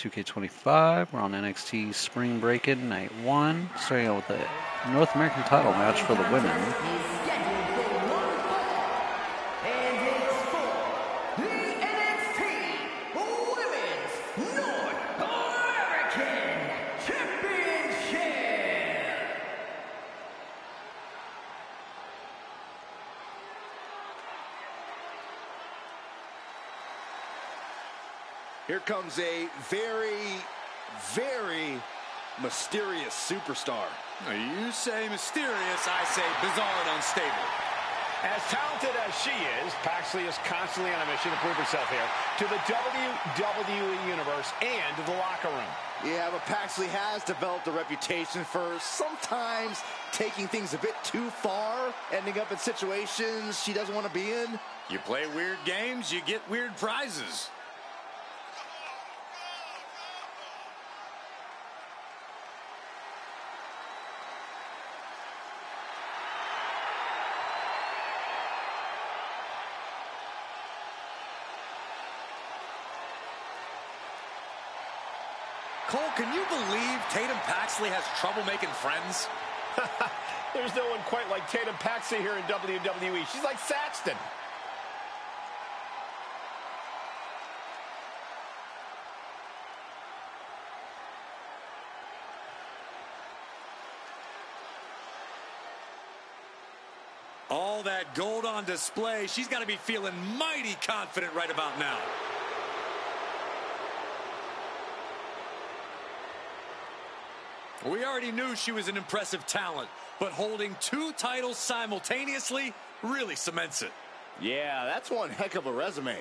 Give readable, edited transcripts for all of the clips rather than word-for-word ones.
2K25. We're on NXT Spring Break-In Night 1, starting out with the North American title match for the women. Here comes a very, very mysterious superstar. You say mysterious, I say bizarre and unstable. As talented as she is, Paxley is constantly on a mission to prove herself here to the WWE Universe and the locker room. Yeah, but Paxley has developed a reputation for sometimes taking things a bit too far, ending up in situations she doesn't want to be in. You play weird games, you get weird prizes. Cole, can you believe Tatum Paxley has trouble making friends? There's no one quite like Tatum Paxley here in WWE. She's like Saxton. All that gold on display. She's got to be feeling mighty confident right about now. We already knew she was an impressive talent, but holding two titles simultaneously really cements it. Yeah, that's one heck of a resume.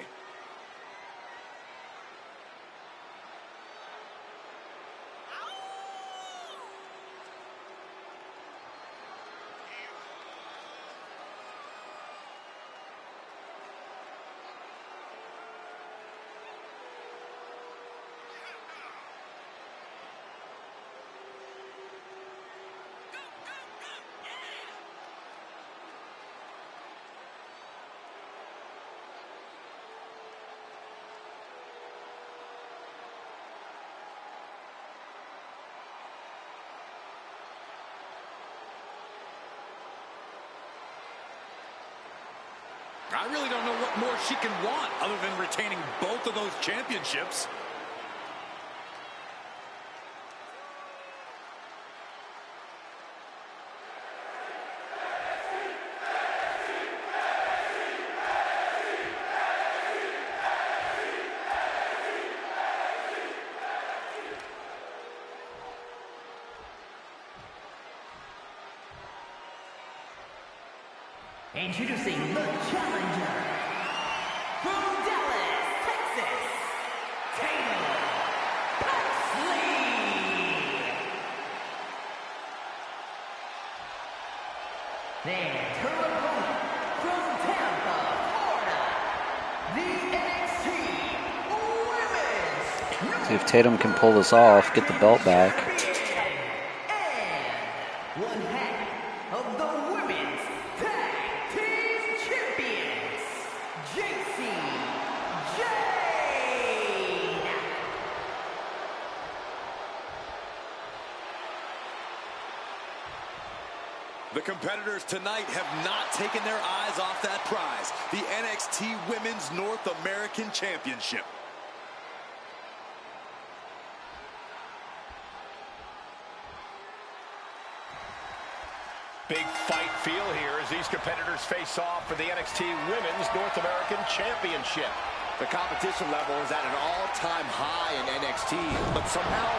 I really don't know what more she can want other than retaining both of those championships. Introducing the challenger from Dallas, Texas, Tatum Paxley. Then her opponent from Tampa, Florida, the NXT Women's. See if Tatum can pull this off, get the belt back. And one half of the women's tag team champions, JC Jane. The competitors tonight have not taken their eyes off that prize, the NXT Women's North American Championship. Big fight feel here as these competitors face off for the NXT Women's North American Championship. The competition level is at an all-time high in NXT, but somehow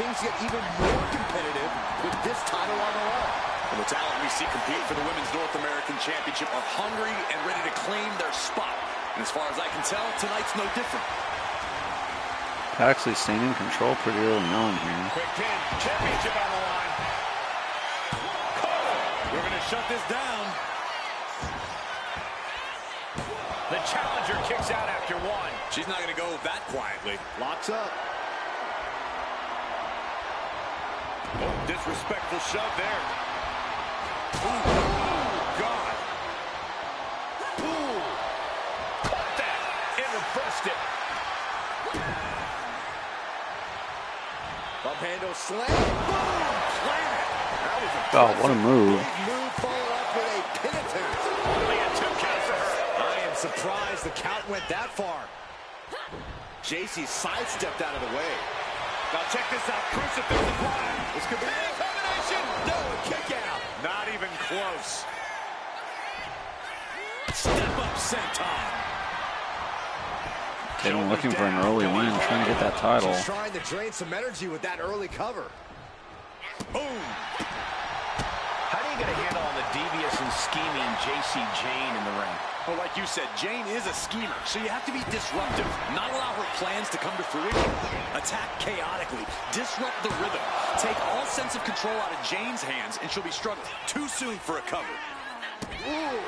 things get even more competitive with this title on the line. And the talent we see compete for the Women's North American Championship are hungry and ready to claim their spot. And as far as I can tell, tonight's no different. Paxley staying in control pretty early on here. Quick pin, championship on the line. We're going to shut this down. The challenger kicks out after one. She's not going to go that quietly. Locks up. Oh, disrespectful shove there. Ooh, God. Ooh. Caught that and reversed it. Up handle slam. Boom! Planet. That was a Oh, what a move. big move followed up with a pin attempt. Only a 2 count for her. I am surprised the count went that far. JC sidestepped out of the way. Now check this out. Crucifix applied. This could be Big combination. no kick out. Not even close. Step up senton. Tatum looking for an early win, trying to get that title. Just trying to drain some energy with that early cover. Boom. How do you get a handle on the devious and scheming JC Jane in the ring? Well, like you said, Jane is a schemer, so you have to be disruptive. Not allow her plans to come to fruition. Attack chaotically. Disrupt the rhythm. Take all sense of control out of Jane's hands, and she'll be struggling too soon for a cover. Ooh.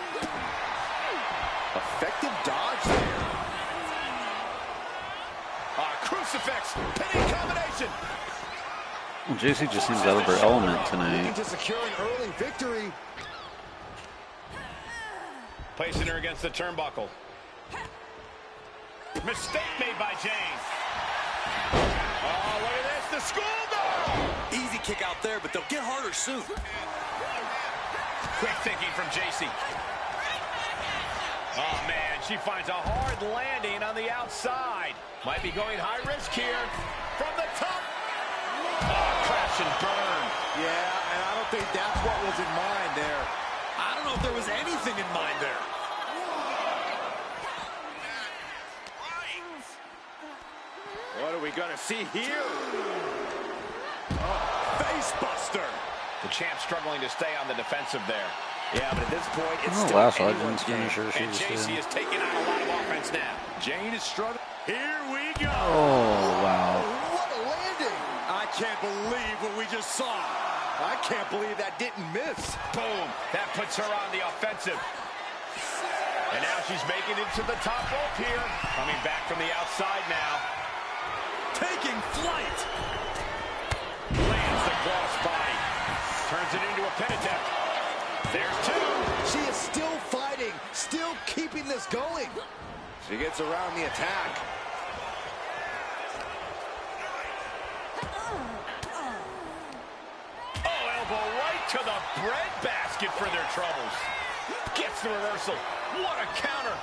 Effective dodge there. Crucifix. Pinning combination. Well, JC just seems out of her element tonight. Looking to secure an early victory. Placing her against the turnbuckle. Mistake made by Jane. Oh, look at this. The schoolgirl. Easy kick out there, but they'll get harder soon. Quick thinking from JC. Oh, man, she finds a hard landing on the outside. Might be going high risk here. From the top. Oh, crash and burn. Yeah, and I don't think that's what was in mind there. I don't know if there was anything in mind there. What are we going to see here? Face buster. The champ struggling to stay on the defensive there. Yeah, but at this point, it's Oh, still last anyone's Legends game. finisher she And just JC did. is taking on a lot of offense now. Jane is struggling. Here we go. Oh, wow. What a landing. I can't believe what we just saw. I can't believe that didn't miss. Boom. That puts her on the offensive. And now she's making it to the top rope here. Coming back from the outside now. Taking flight. Lands the cross body. Turns it into a pin attempt. There's two. She is still fighting, still keeping this going. She gets around the attack. Oh, elbow right to the breadbasket for their troubles. Gets the reversal. What a counter.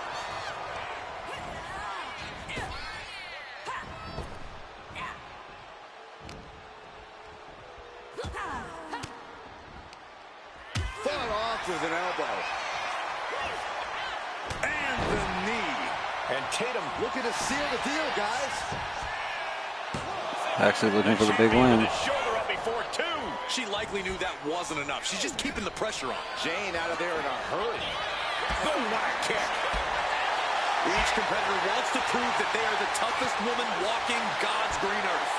Fought off with an elbow. And the knee. And Tatum Looking to seal the deal, guys. Actually looking for the big win. shoulder up before two. She likely knew that wasn't enough. She's just keeping the pressure on. Jane out of there in a hurry. Boom, what a kick. Each competitor wants to prove that they are the toughest woman walking God's green earth.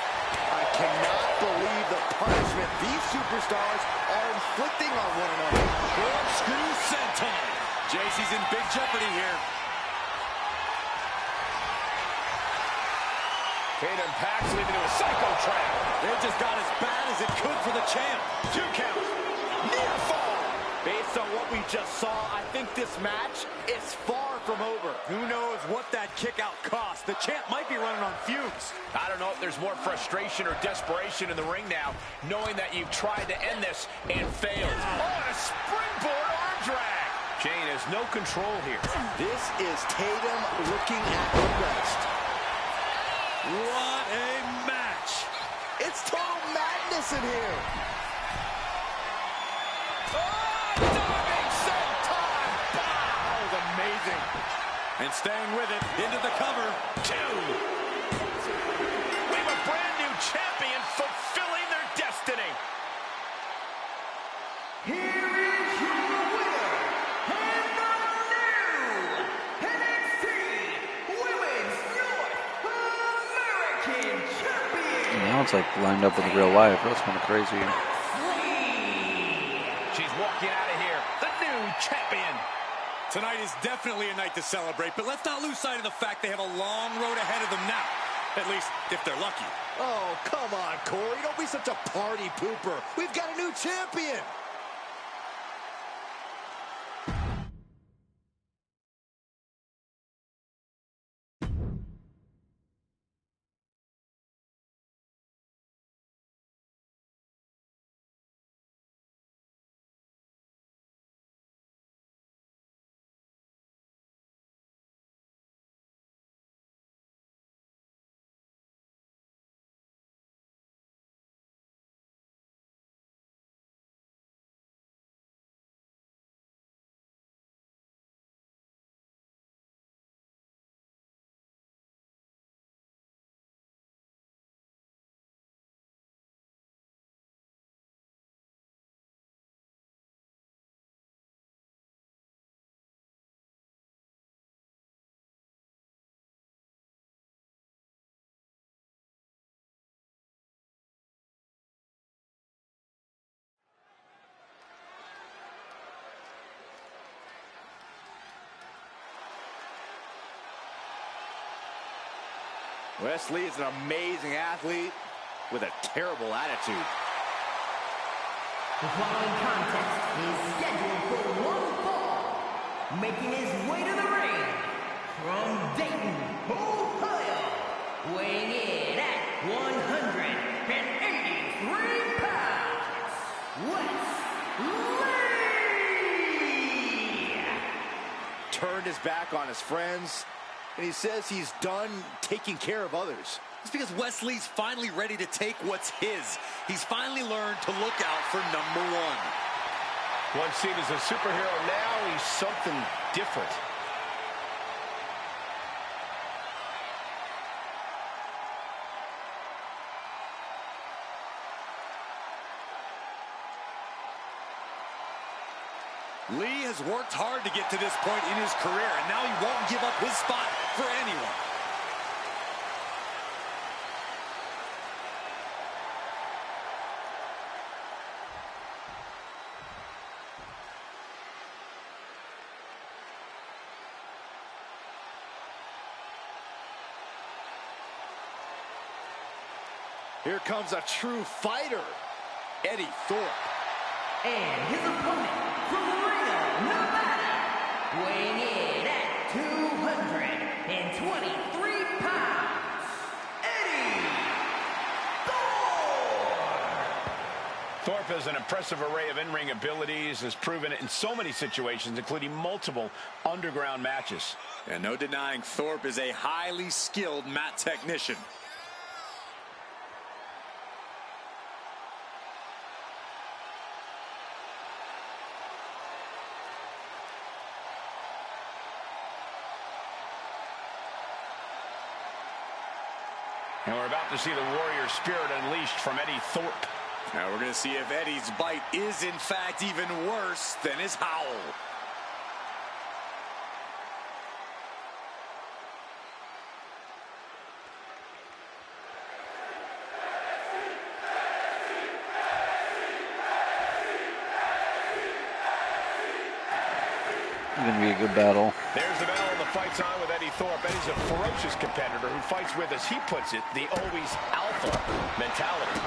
I cannot believe the punishment these superstars are inflicting on one another. Corkscrew senton. JC's in big jeopardy here. Tatum packs leaving to a psycho trap. It just got as bad as it could for the champ. 2 count. Near fall. Based on what we just saw, I think this match is far from over. Who knows what that kick out cost? The champ might be running on fumes. I don't know if there's more frustration or desperation in the ring now, knowing that you've tried to end this and failed. Oh, and a springboard arm drag. Jane has no control here. This is Tatum looking at her best. What a match. It's total madness in here. Diving senton. That was amazing. And staying with it into the cover. 2. We have a brand new champion fulfilling their destiny. Here is your winner, and the new NXT Women's North American Champion. Now it's like lined up with real life. That's kind of crazy. She's walking out of here, the new champion. Tonight is definitely a night to celebrate, but let's not lose sight of the fact they have a long road ahead of them now. At least, if they're lucky. Oh, come on, Corey. Don't be such a party pooper. We've got a new champion. Wesley is an amazing athlete with a terrible attitude. The following contest is scheduled for one fall. Making his way to the ring from Dayton, Ohio, weighing in at 183 pounds, Wesley! Turned his back on his friends, and he says he's done taking care of others. It's because Wesley's finally ready to take what's his. He's finally learned to look out for number one. Once seen as a superhero, now he's something different. Lee has worked hard to get to this point in his career, and now he won't give up his spot for anyone. Here comes a true fighter, Eddie Thorpe. And his opponent from Reno, Nevada, weighing in at 223 pounds, Eddie Thorpe! Thorpe has an impressive array of in-ring abilities, has proven it in so many situations, including multiple underground matches. And no denying Thorpe is a highly skilled mat technician. And we're about to see the warrior spirit unleashed from Eddie Thorpe. Now we're going to see if Eddie's bite is in fact even worse than his howl. Going to be a good battle. There's the battle, and the fight's on with Eddie Thorpe. Eddie's a ferocious competitor who fights with, as he puts it, the always alpha mentality.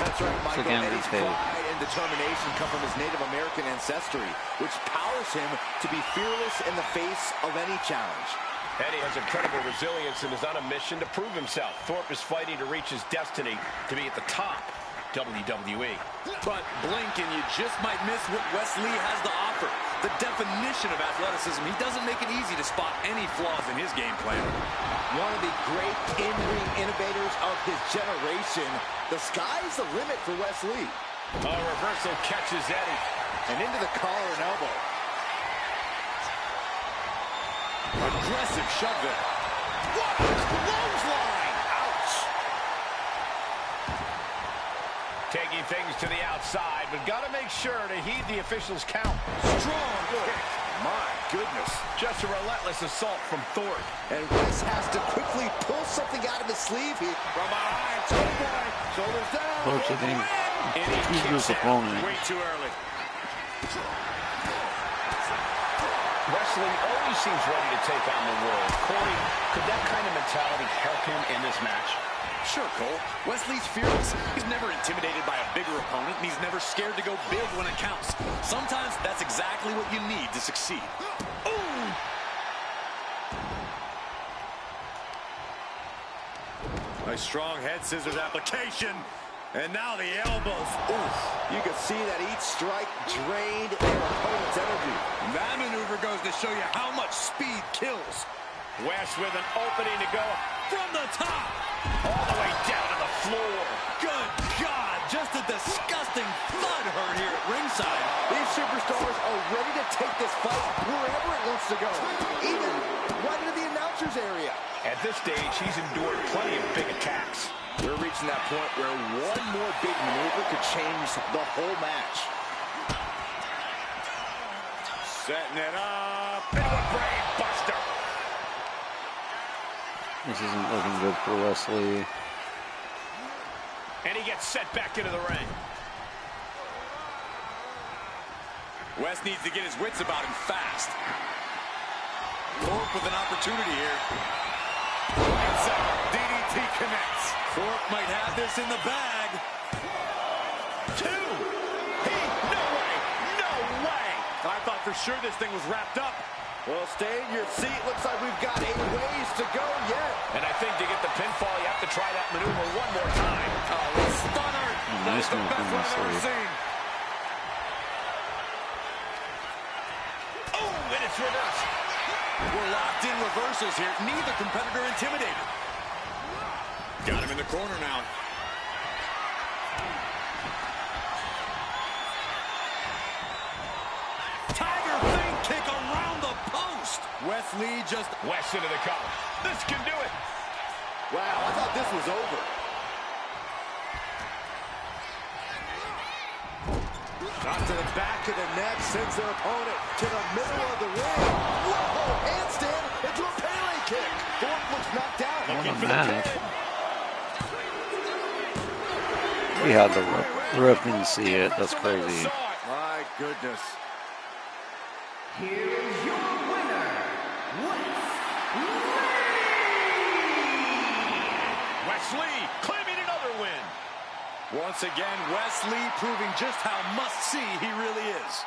That's right, Michael. again, Eddie's it's paid. pride and determination come from his Native American ancestry, which powers him to be fearless in the face of any challenge. Eddie has incredible resilience and is on a mission to prove himself. Thorpe is fighting to reach his destiny to be at the top WWE. But blink and you just might miss what Wesley has to offer. The definition of athleticism. He doesn't make it easy to spot any flaws in his game plan. One of the great in-ring innovators of his generation. The sky's the limit for Wesley. A reversal catches Eddie. And into the collar and elbow. Aggressive shove there. What a clothesline! Ouch! Taking things to the outside, but got to make sure to heed the officials' count. Strong kick. My goodness. Just a relentless assault from Thorpe. And Wes has to quickly pull something out of his sleeve here. From behind, shoulders down. Thorpe's, I think, And he he's kicks his out opponent. way too early. Wesley always seems ready to take on the world. Corey, could that kind of mentality help him in this match? Sure, Cole. Wesley's fearless. He's never intimidated by a bigger opponent, and he's never scared to go big when it counts. Sometimes that's exactly what you need to succeed. Ooh! A strong head scissors application. And now the elbows. Oof. You can see that each strike drained their opponent's energy. That maneuver goes to show you how much speed kills. West with an opening to go From the top. all the way down to the floor. Good God. Just a disgusting thud heard here at ringside. These superstars are ready to take this fight wherever it wants to go. Even right into the announcer's area. At this stage, he's endured plenty of big attacks. We're reaching that point where one more big maneuver could change the whole match. Setting it up. Into a brain buster. This isn't looking good for Wesley. And he gets sent back into the ring. West needs to get his wits about him fast. Thorpe with an opportunity here. It's a DDT connects. Cork might have this in the bag. 2. No way. No way. I thought for sure this thing was wrapped up. Well, stay in your seat. Looks like we've got a ways to go yet. And I think to get the pinfall, you have to try that maneuver one more time. Oh, stunner. Nice That's the move best from one I've ever Wesley. seen. Oh, and it's reversed. We're locked in reversals here. Neither competitor intimidated. Got him in the corner now. Tiger feint kick around the post. Wesley just... West into the cover. This can do it. Wow, I thought this was over. Shot to the back of the neck, sends their opponent to the middle of the ring. Whoa, handstand into a Pele kick. Thorpe looks knocked out. What a match. We had the ref didn't see it. That's crazy. My goodness. Here is your winner, Wesley claiming another win. Once again, Wesley proving just how must-see he really is.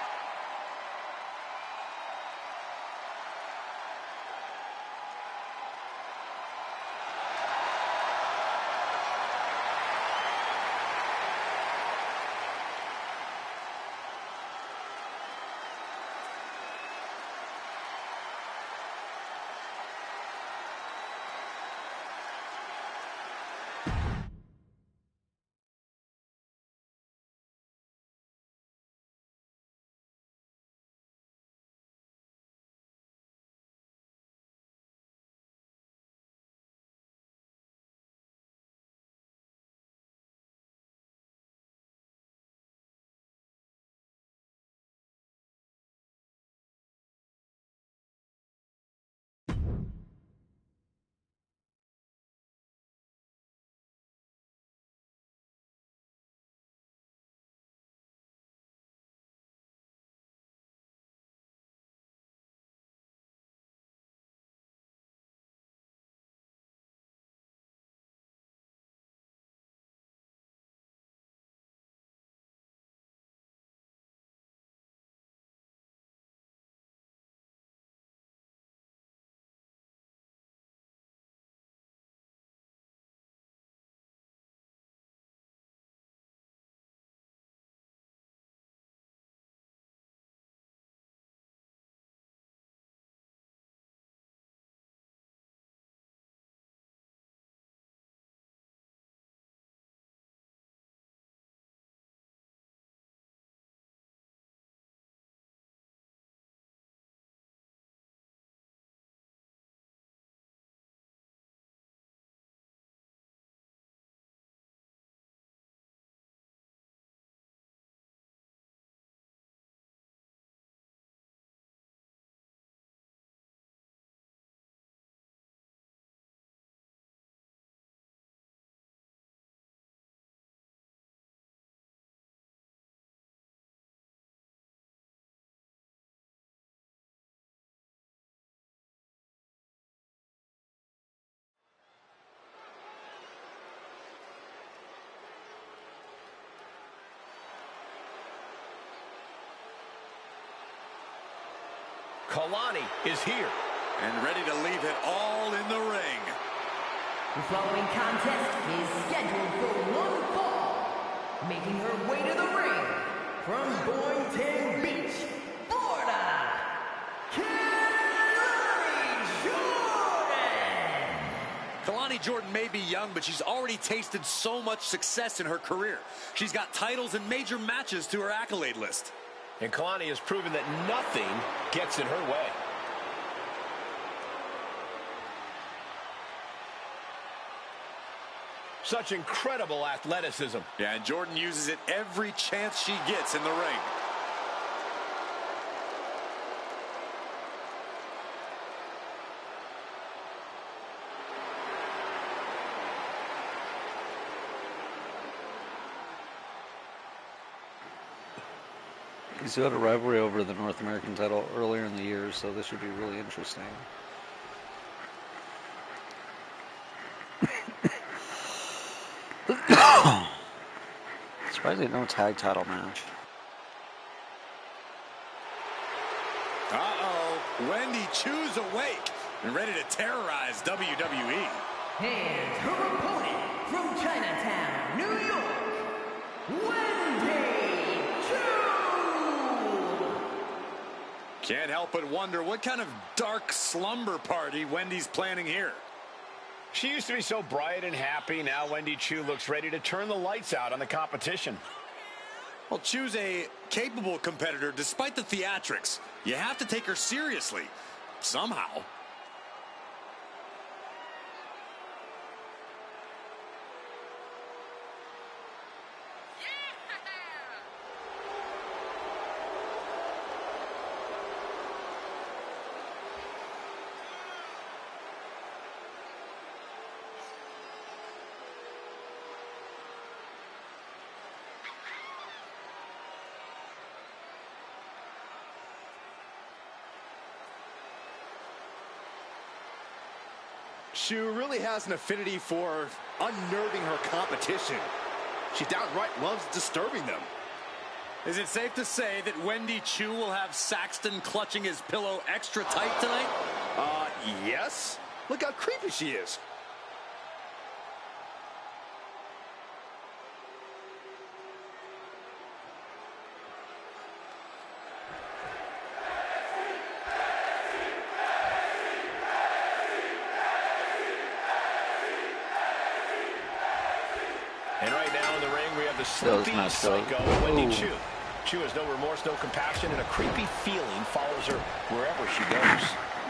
Kalani is here. And ready to leave it all in the ring. The following contest is scheduled for one fall. Making her way to the ring from Boynton Beach, Florida, Kalani Jordan. Kalani Jordan may be young, but she's already tasted so much success in her career. She's got titles and major matches to her accolade list. And Kalani has proven that nothing gets in her way. Such incredible athleticism. Yeah, and Jordan uses it every chance she gets in the ring. He's had a rivalry over the North American title earlier in the year, so this should be really interesting. Surprisingly, no tag title match. Uh-oh. Wendy Chu's awake and ready to terrorize WWE. And her opponent from Chinatown, New York, Wendy Chu! Can't help but wonder what kind of dark slumber party Wendy's planning here. She used to be so bright and happy. Now Wendy Chu looks ready to turn the lights out on the competition. Well, Chu's a capable competitor despite the theatrics. You have to take her seriously, somehow. Chu really has an affinity for unnerving her competition. She downright loves disturbing them. Is it safe to say that Wendy Chu will have Saxton clutching his pillow extra tight tonight? Yes. Look how creepy she is. And right now in the ring, we have the sleepy psycho, Wendy Chu. Chu has no remorse, no compassion, and a creepy feeling follows her wherever she goes.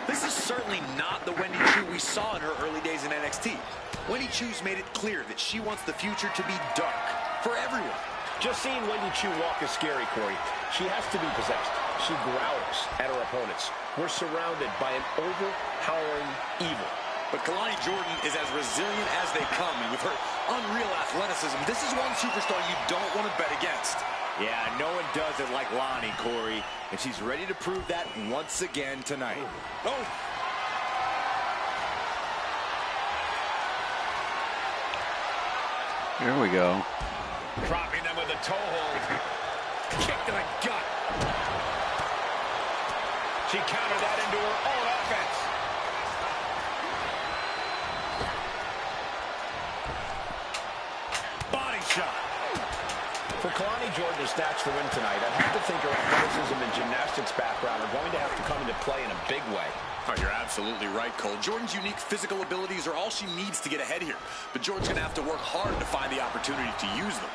This is certainly not the Wendy Chu we saw in her early days in NXT. Wendy Chu's made it clear that she wants the future to be dark for everyone. Just seeing Wendy Chu walk is scary, Corey. She has to be possessed. She growls at her opponents. We're surrounded by an overpowering evil. But Kalani Jordan is as resilient as they come, and with her unreal athleticism, this is one superstar you don't want to bet against. Yeah, no one does it like Lonnie, Corey. And she's ready to prove that once again tonight. Oh! Here we go. Dropping them with a toe hold. Kick to the gut. She countered that into her own offense. Body shot. For Kalani Jordan to snatch the win tonight, I'd have to think her athleticism and gymnastics background are going to have to come into play in a big way. Oh, you're absolutely right, Cole. Jordan's unique physical abilities are all she needs to get ahead here. But Jordan's going to have to work hard to find the opportunity to use them.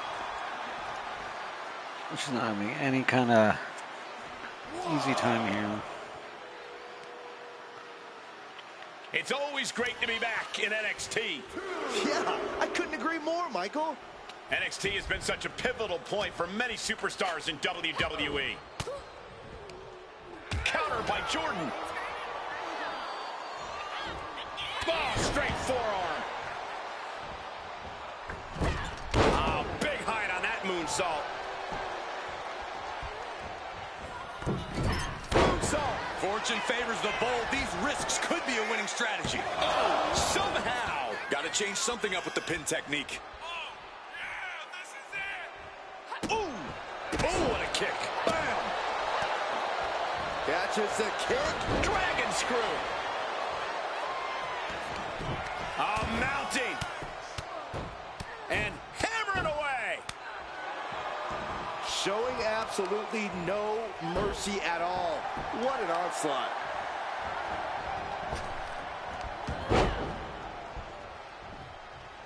She's not having any kind of easy time here. It's always great to be back in NXT. Yeah, I couldn't agree more, Michael. NXT has been such a pivotal point for many superstars in WWE. Counter by Jordan. Oh, straight forearm. Oh, big height on that moonsault. Moonsault. Fortune favors the bold. These risks could be a winning strategy. Oh, somehow. Got to change something up with the pin technique. Ooh. Oh, what a kick. Bam. Catches the kick. Dragon screw. Mounting. And hammering away. Showing absolutely no mercy at all. What an onslaught.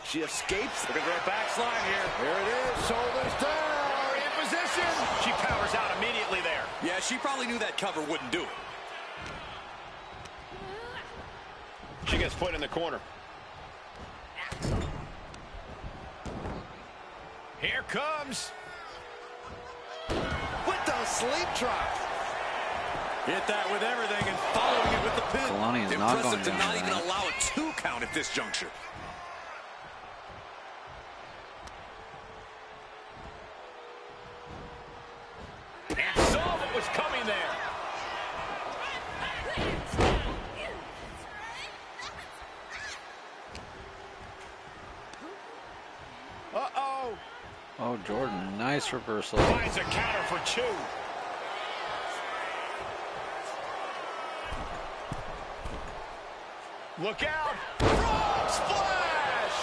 She escapes. Look at that backslide here. Here it is. Shoulders down. In position. She powers out immediately there. Yeah, she probably knew that cover wouldn't do it. She gets put in the corner. Here comes. With the sleep drop. Hit that with everything and following it with the pin. Kalani is not going Impressive to down not even tonight. allow a 2 count at this juncture. And saw what was coming there. Uh-oh. Oh, Jordan, nice reversal. Finds a counter for 2. Look out! Frog splash!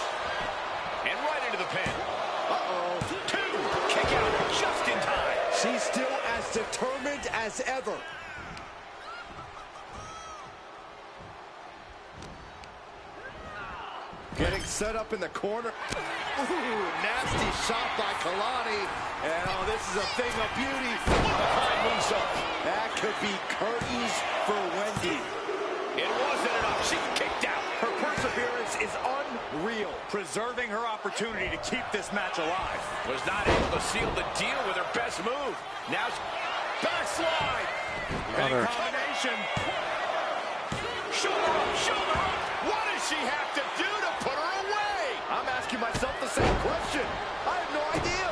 And right into the pin. Uh-oh. 2. Kick out just in time. She's still as determined as ever. Getting set up in the corner. Ooh, nasty shot by Kalani. And oh, this is a thing of beauty. That could be curtains for Wendy. It wasn't enough. She's kicked out. Her perseverance is unreal, preserving her opportunity to keep this match alive. Was not able to seal the deal with her best move. Now, Backslide. Big Brother. combination. shoulder up, shoulder up. What does she have to do to put her away? I'm asking myself the same question. I have no idea.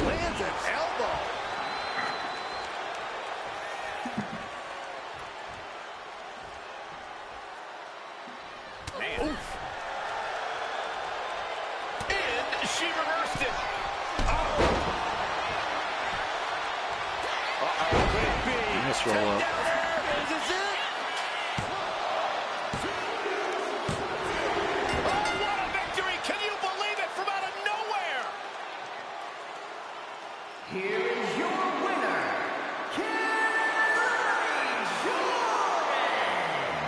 Lands an elbow. Man. Oof. And she reversed it. Uh-oh, could it be? Nice roll up. Is this it? Oh, what a victory! Can you believe it? From out of nowhere! Here is your winner, Kelly Jordan.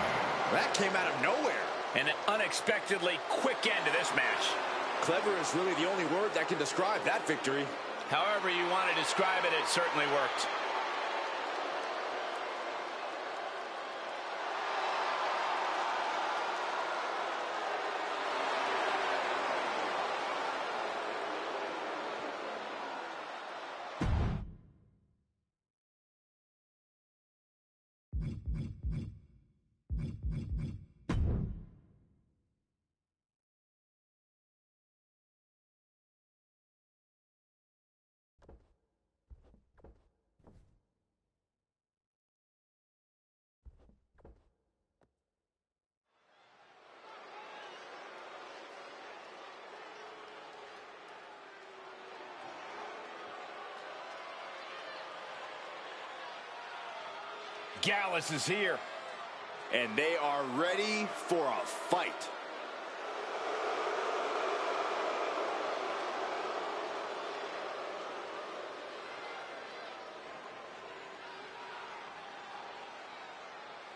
That came out of nowhere. And an unexpectedly quick end to this match. Clever is really the only word that can describe that victory. However you want to describe it, it certainly worked. Gallus is here. And they are ready for a fight.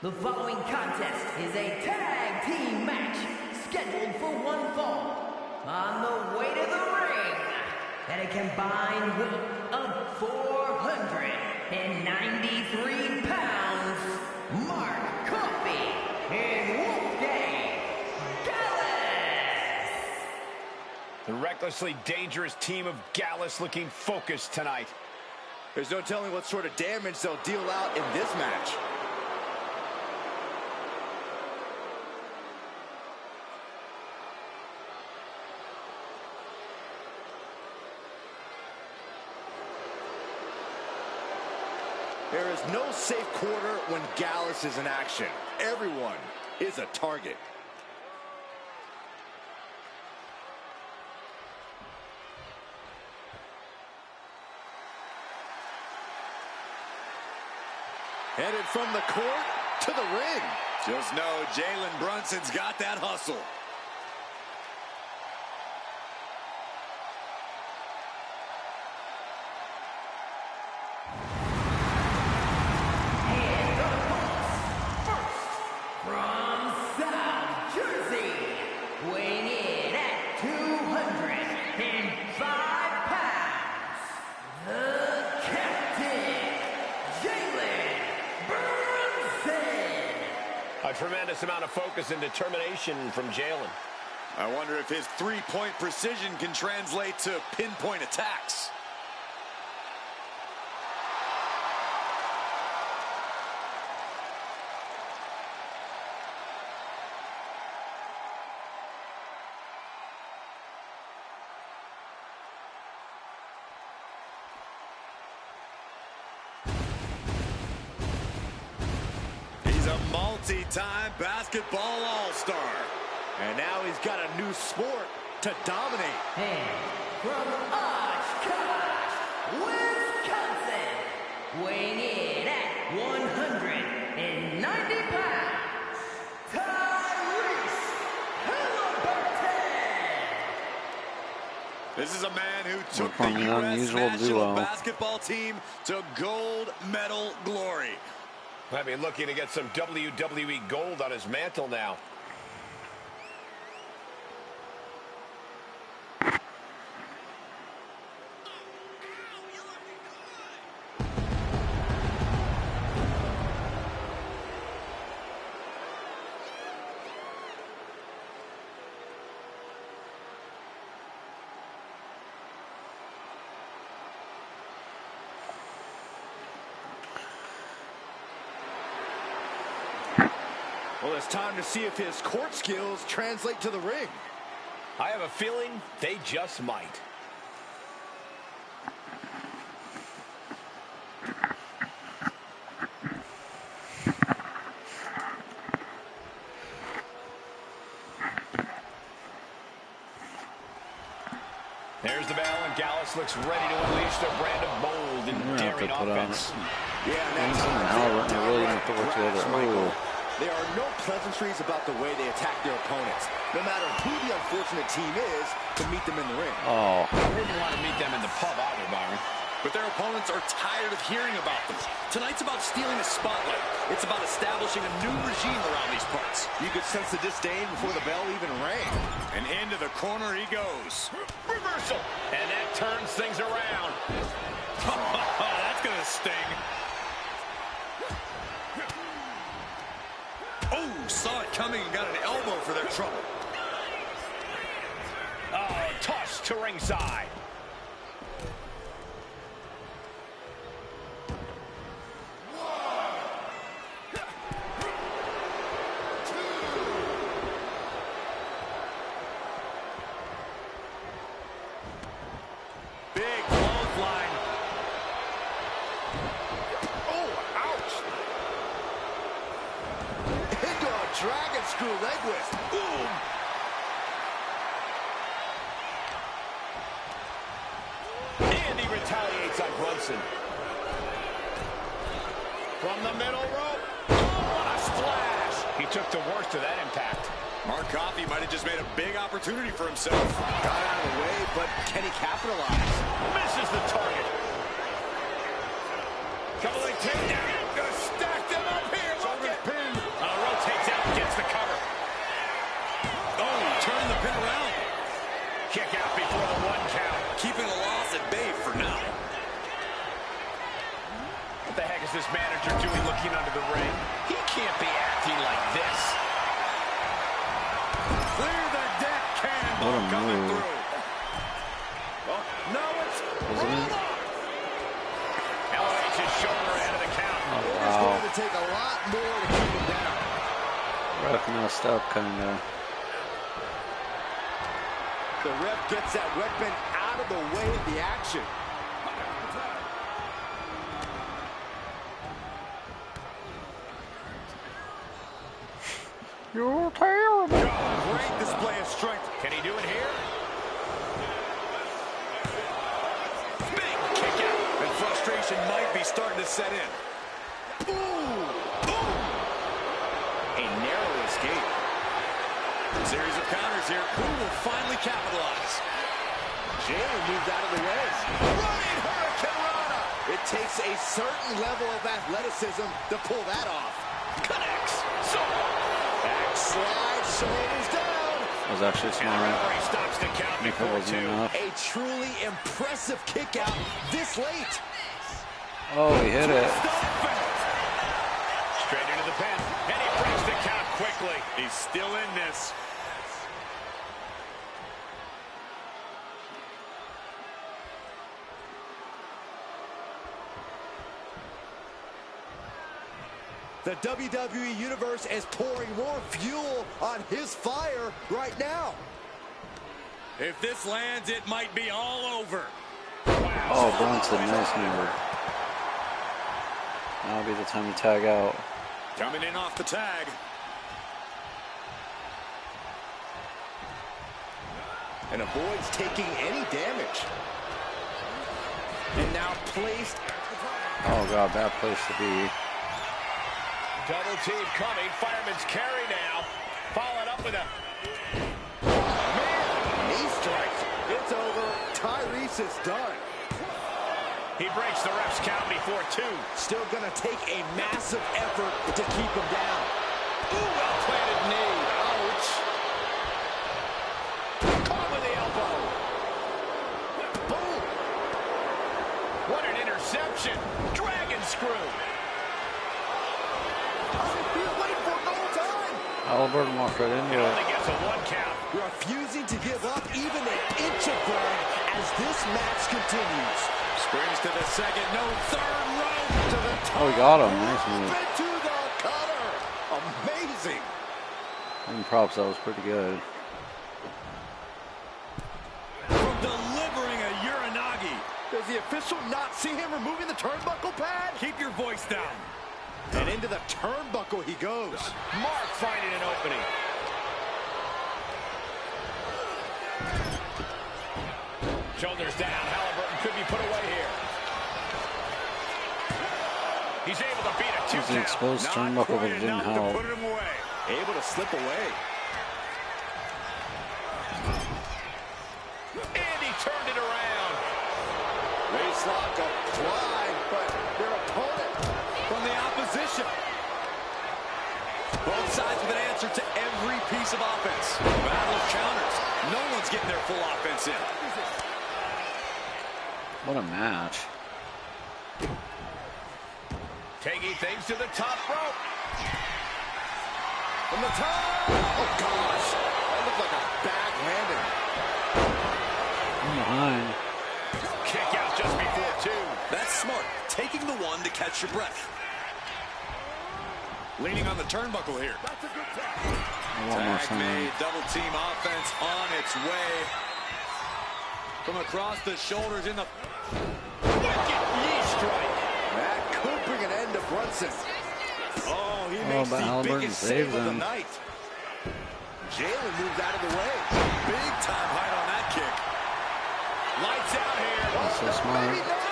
The following contest is a tag team match scheduled for one fall. On the way to the ring, at a combined weight of 493 pounds, Mark Coffey and Wolfgang Gallus. The recklessly dangerous team of Gallus looking focused tonight. There's no telling what sort of damage they'll deal out in this match. There is no safe corner when Gallus is in action. Everyone is a target. Headed from the court to the ring. Just know Jalen Brunson's got that hustle. A tremendous amount of focus and determination from Jalen. I wonder if his three-point precision can translate to pinpoint attacks. Multi-time basketball all-star. And now he's got a new sport to dominate. And from Oshkosh, Wisconsin, weighing in at 190 pounds, Tyrese Halliburton. This is a man who took From the an U.S. unusual national duo. basketball team to gold medal glory. I mean, looking to get some WWE gold on his mantle now. Well, it's time to see if his court skills translate to the ring. I have a feeling they just might. There's the bell, and Gallus looks ready to unleash their brand of bold and daring offense. Yeah, They really have to work together. Oh. There are no pleasantries about the way they attack their opponents, no matter who the unfortunate team is, to meet them in the ring. Oh. I wouldn't want to meet them in the pub either, Byron. But their opponents are tired of hearing about them. Tonight's about stealing the spotlight. It's about establishing a new regime around these parts. You could sense the disdain before the bell even rang. And into the corner he goes. Reversal. And that turns things around. That's going to sting. Oh, saw it coming and got an elbow for their trouble. Oh, toss to ringside. Big clothesline. Oh, ouch! Into a dragon screw leg whip. Boom! And he retaliates on Brunson. From the middle rope. Oh, what a splash! He took the worst of that impact. Mark Coffey might have just made a big opportunity for himself. Got out of the way, but can he capitalize? Misses the target. Couple of takedown. Gonna stack them up here. Look at pin. Rotates out, gets the cover. Oh, turning the pin around. Kick out before the 1 count. Keeping the loss at bay for now. What the heck is this manager doing looking under the ring? He can't be acting like this. Clear the deck, Cannonball What a coming move. through. Oh, no, it's... Isn't it? Elevates his shoulder ahead of the count. Oh, It's wow. going to take a lot more to keep him down. Ref messed up, kind of. The ref gets that weapon out of the way of the action. You're terrible. Great display of strength. Can he do it here? Big kick out. And frustration might be starting to set in. Boom! Boom! A narrow escape. Series of counters here. Who will finally capitalize? Jalen moved out of the way. Running Hurricane Rana. It takes a certain level of athleticism to pull that off. Connects. So, Backslide, shoulders down. That was actually And the smart. referee stops the count If it before wasn't 2. enough. A truly impressive kick out this late. Oh, he hit it. Straight into the pin. And he breaks the count quickly. he's still in this. The WWE Universe is pouring more fuel on his fire right now. If this lands, it might be all over. Oh, Brunson, nice move. That'll be the time to tag out. Coming in off the tag. And avoids taking any damage. Now placed. Oh god, bad place to be. Double team coming. Fireman's carry now. Followed up with a Knee strikes. It's over. Tyrese is done. He breaks the ref's count before 2. Still going to take a massive effort to keep him down. Ooh, well-planted knee. Ouch. Caught with the elbow. Boom. What an interception. Dragon screw. He's waiting for no time. Halliburton walked right It into it. only gets a 1 count. Refusing to give up even an inch of ground as this match continues. Springs to the second, no third rope to the top. Oh, he got him. Nice move. Into the cutter. Amazing. And props, that was pretty good. From delivering a Uranagi. Does the official not see him removing the turnbuckle pad? Keep your voice down. And into the turnbuckle he goes. Mark finding an opening. Shoulders down. Halliburton could be put away here. He's able to beat a 2 He's an count. exposed turnbuckle, but it didn't help. Put him away. Able to slip away. And he turned it around. Waistlock applied, but their opponent From the opposition. Both sides with an answer to every piece of offense. Battles counters. No one's getting their full offense in. What a match. Taking things to the top rope. from the top. Oh gosh, that looked like a bad landing. From behind. Kick out just before 2. That's smart. Taking the one to catch your breath. Leaning on the turnbuckle here. That's a good tag. One more Tag time. made. Double team offense on its way. From across the shoulders in the... Wicked knee strike. That could bring an end to Brunson. Oh, he Oh, makes but the Halliburton biggest saves save of the him. night. Jalen moved out of the way. Big time height on that kick. Lights out here. That's so smart. Maybe not.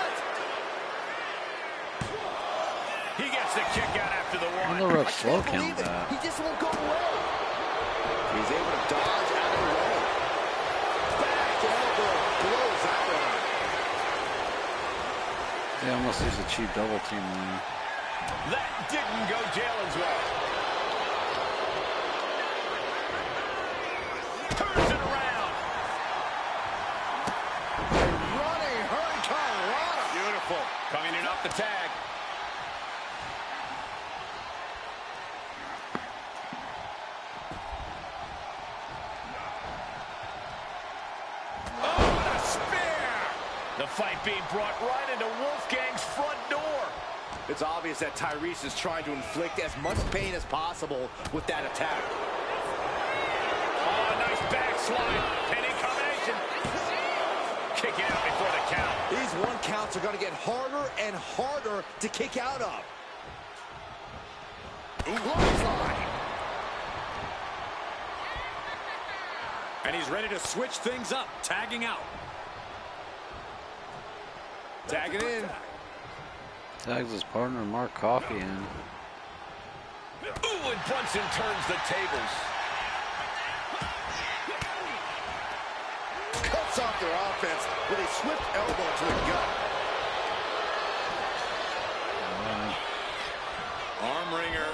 He gets the kick out after the And one. the ref I slow can't believe count it. that. He just won't go away. He's able to dodge out of the way. Back elbow blows that one. Yeah, unless there's a cheap double team there. That didn't go Jalen's way. Turns it around. Running Hurricane Rana. Beautiful. Coming in off the tag. Oh, and a spear. The fight being brought right into Wolfgang's front door. It's obvious that Tyrese is trying to inflict as much pain as possible with that attack. Oh, nice backslide. Pinning combination. Kicking out before the count. These one counts are going to get harder and harder to kick out of. Clothesline. And he's ready to switch things up. Tagging out. Tagging in. Tags his partner, Mark Coffey, in. Ooh, and Brunson turns the tables. Cuts off their offense with a swift elbow to the gut. Arm wringer.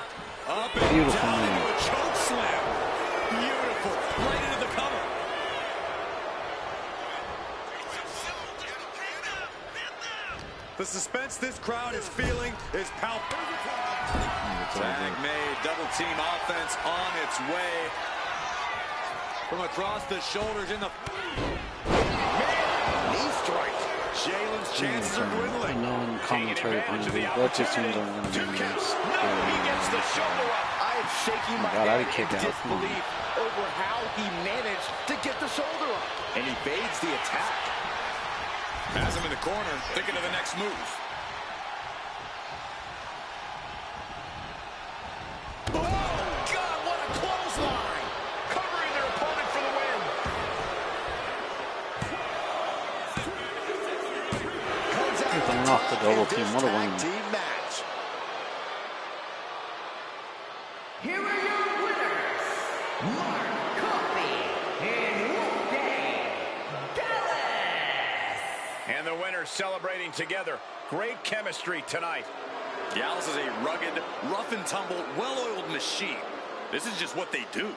Up and Beautiful down move. into a choke slam. Beautiful. Right into the cover. The suspense this crowd is feeling is palpable. Tag made. Double team offense on its way. From across the shoulders in the... Knee strike. Jalen's chances are dwindling. Unknown commentary point of view. Both these teams are going to be nice. No, he gets the shoulder up. I am shaking my God, I'd head kick in out. Come on. disbelief over how he managed to get the shoulder up. And he evades the attack. Has him in the corner, thinking of the next move. Oh, God, what a clothesline. Covering their opponent for the win. Comes out. With the Coming off the double team, what a win. Match. Here are your winners, Mark Coffey and Wolfgang Dallas. And the winners celebrating together. Great chemistry tonight. Gallus is a rugged, rough and tumble, well-oiled machine. This is just what they do.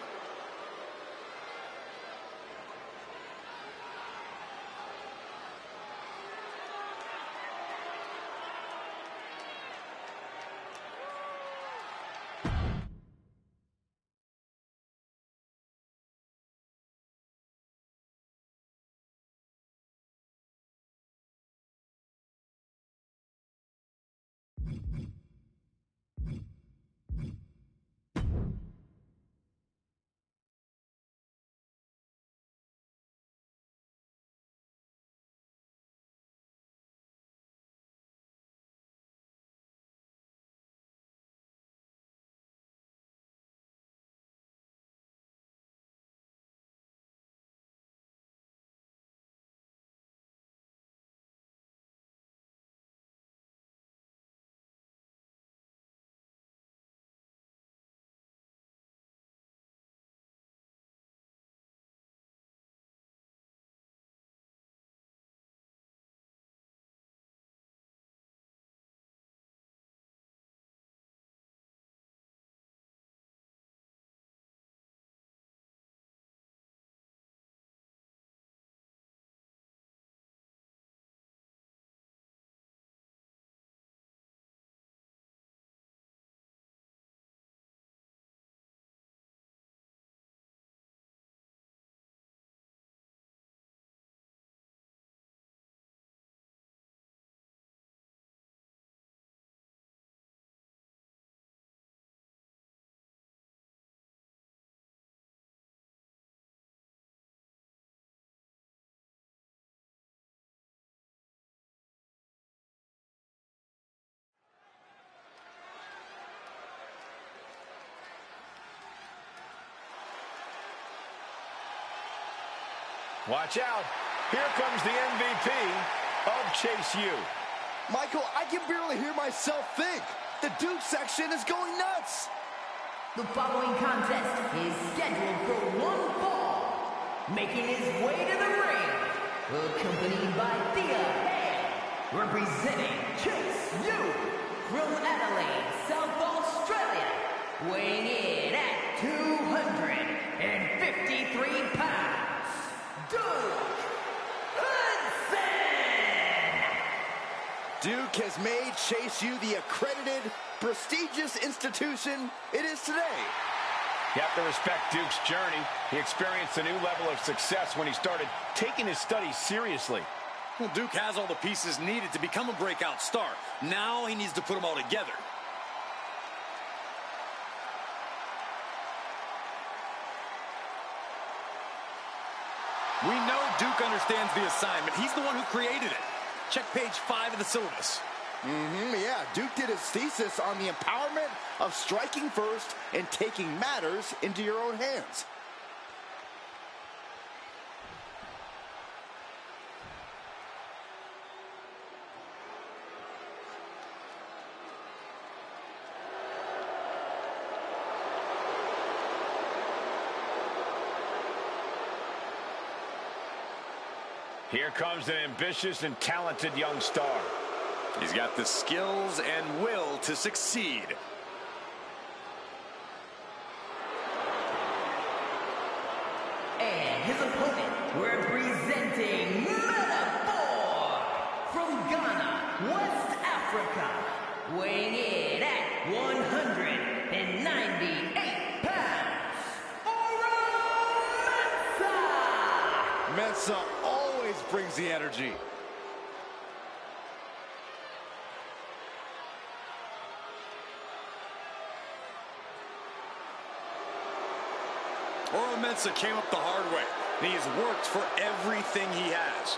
Watch out. Here comes the MVP of Chase U. Michael, I can barely hear myself think. The Duke section is going nuts. The following contest is scheduled for one fall. Making his way to the ring, accompanied by Thea Hale, representing Chase U from Adelaide, South Australia, weighing in at 253 pounds, Duke Hudson! Duke has made Chase U the accredited, prestigious institution it is today. You have to respect Duke's journey. He experienced a new level of success when he started taking his studies seriously. Well, Duke has all the pieces needed to become a breakout star. Now he needs to put them all together. We know Duke understands the assignment. He's the one who created it. Check page 5 of the syllabus. Yeah, Duke did his thesis on the empowerment of striking first and taking matters into your own hands. Here comes an ambitious and talented young star. He's got the skills and will to succeed. And his opponent, representing Metaphor from Ghana, West Africa, weighing in at 198 pounds, Oro Mensah always brings the energy. Oro Mensah came up the hard way, and he has worked for everything he has.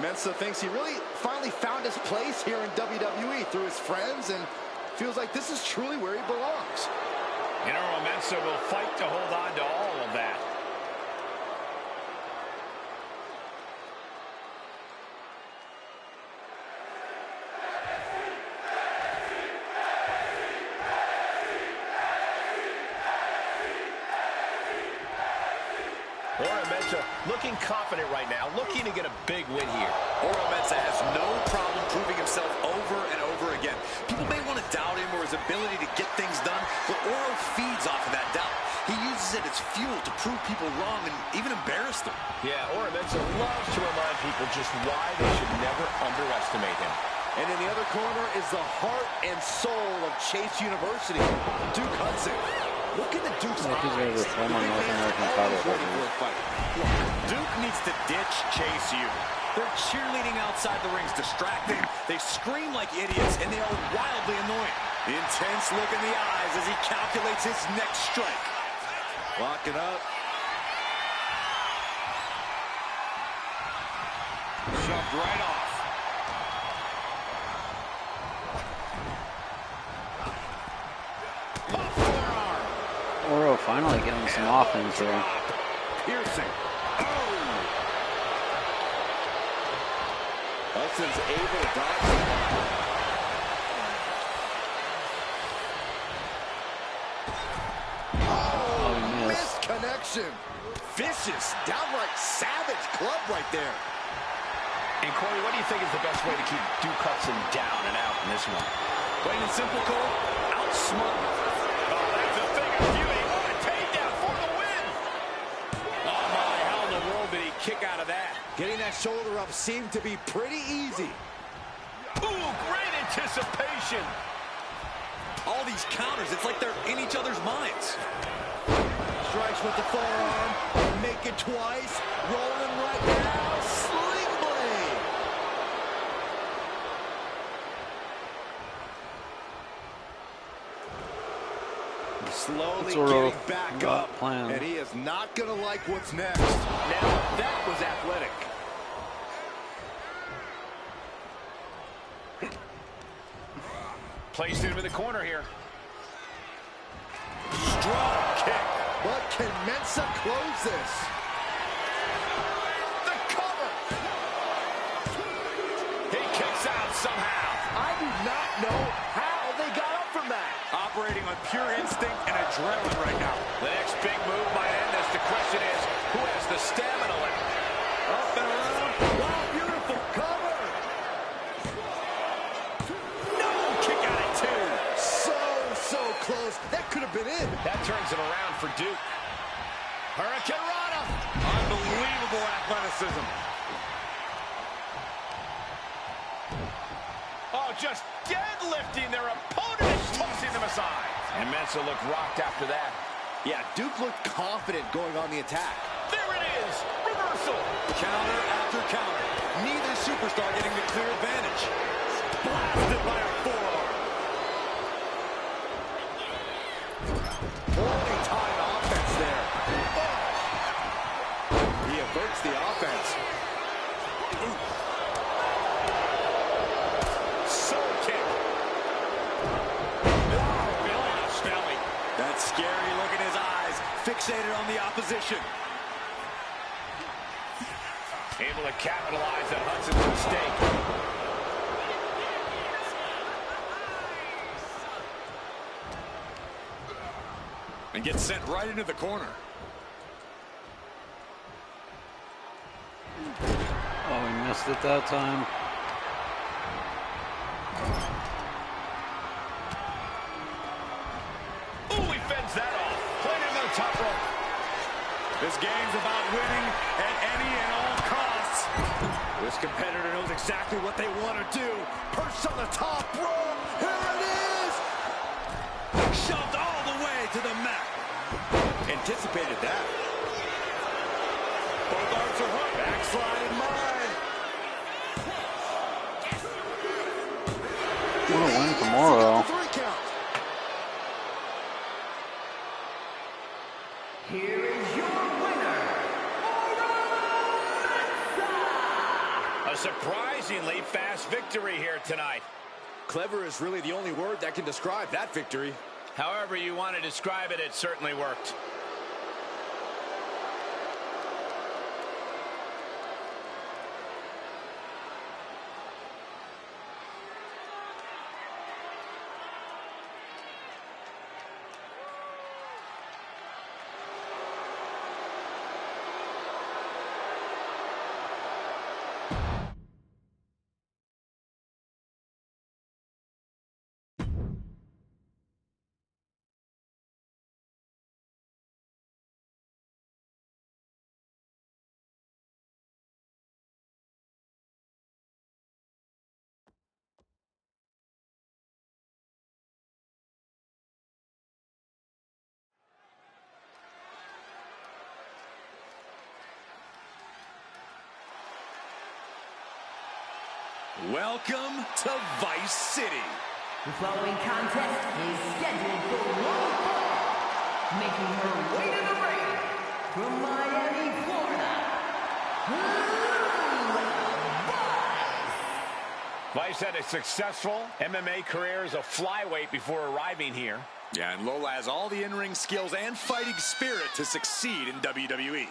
Mensah thinks he really finally found his place here in WWE through his friends and feels like this is truly where he belongs. And Oro Mensah will fight to hold on to all of that. Mensa looking confident right now, looking to get a big win here. Oro Mensa has no problem proving himself over and over again. People may want to doubt him or his ability to get things done, but Oro feeds off of that doubt. He uses it as fuel to prove people wrong and even embarrass them. Yeah, Oro Mensa loves to remind people just why they should never underestimate him. And in the other corner is the heart and soul of Chase University, Duke Hudson. Look at the Duke's Like he's ready to former North American title holder. Duke needs to ditch Chase U. They're cheerleading outside the rings, distracting. They scream like idiots, and they are wildly annoying. Intense look in the eyes as he calculates his next strike. Locking up. Shoved right off. Oro finally getting some offense here. Piercing. Hudson's able to dodge. Oh, he missed. Missed connection. Vicious, downright savage club right there. And Corey, what do you think is the best way to keep Duke Hudson down and out in this one? Plain and simple, Cole, outsmart. Oh, that's a thing of beauty. What a takedown for the win. Oh, my, how in the world did he kick out of that? Getting that shoulder up seemed to be pretty easy. Ooh, great anticipation. All these counters, it's like they're in each other's minds. Strikes with the forearm. Make it twice. Rolling right now. Sling blade. Slowly getting back up. And he is not going to like what's next. Now, that was athletic. Placed him in the corner here. Strong kick. But can Mensa close this? The cover. He kicks out somehow. I do not know how they got up from that. Operating on pure instinct and adrenaline right now. The next big move might end this. The question is, who has the stamina left? Up and around. Wow, beautiful cover. No! Kick out at two. So close. That could have been it. That turns it around for Duke. Hurricane Rana. Unbelievable athleticism. Oh, just deadlifting their opponent and tossing them aside. And Mensa looked rocked after that. Yeah, Duke looked confident going on the attack. There it is. Reversal. Counter after counter. Neither superstar getting the clear advantage. Blasted by a forearm. Holding time offense there. He averts the offense. Soul kick. Feeling a smelly. That scary look in his eyes. Fixated on the opposition. Able to capitalize on Hudson's mistake. And gets sent right into the corner. Oh, he missed it that time. Ooh, he fends that off. Played him on the top rope. This game's about winning at any and all costs. This competitor knows exactly what they want to do. Perched on the top rope. Here it is. Shoved all the way to the mat. Anticipated that. Both arms are hooked. Backslide in mind. What a win for Oro. 3 count. Here is your winner, A surprisingly fast victory here tonight. Clever is really the only word that can describe that victory. However you want to describe it, it certainly worked. Welcome to Vice City. The following contest is scheduled for one fall. Making her way to the ring from Miami, Florida. Vice had a successful MMA career as a flyweight before arriving here. Yeah, and Lola has all the in-ring skills and fighting spirit to succeed in WWE.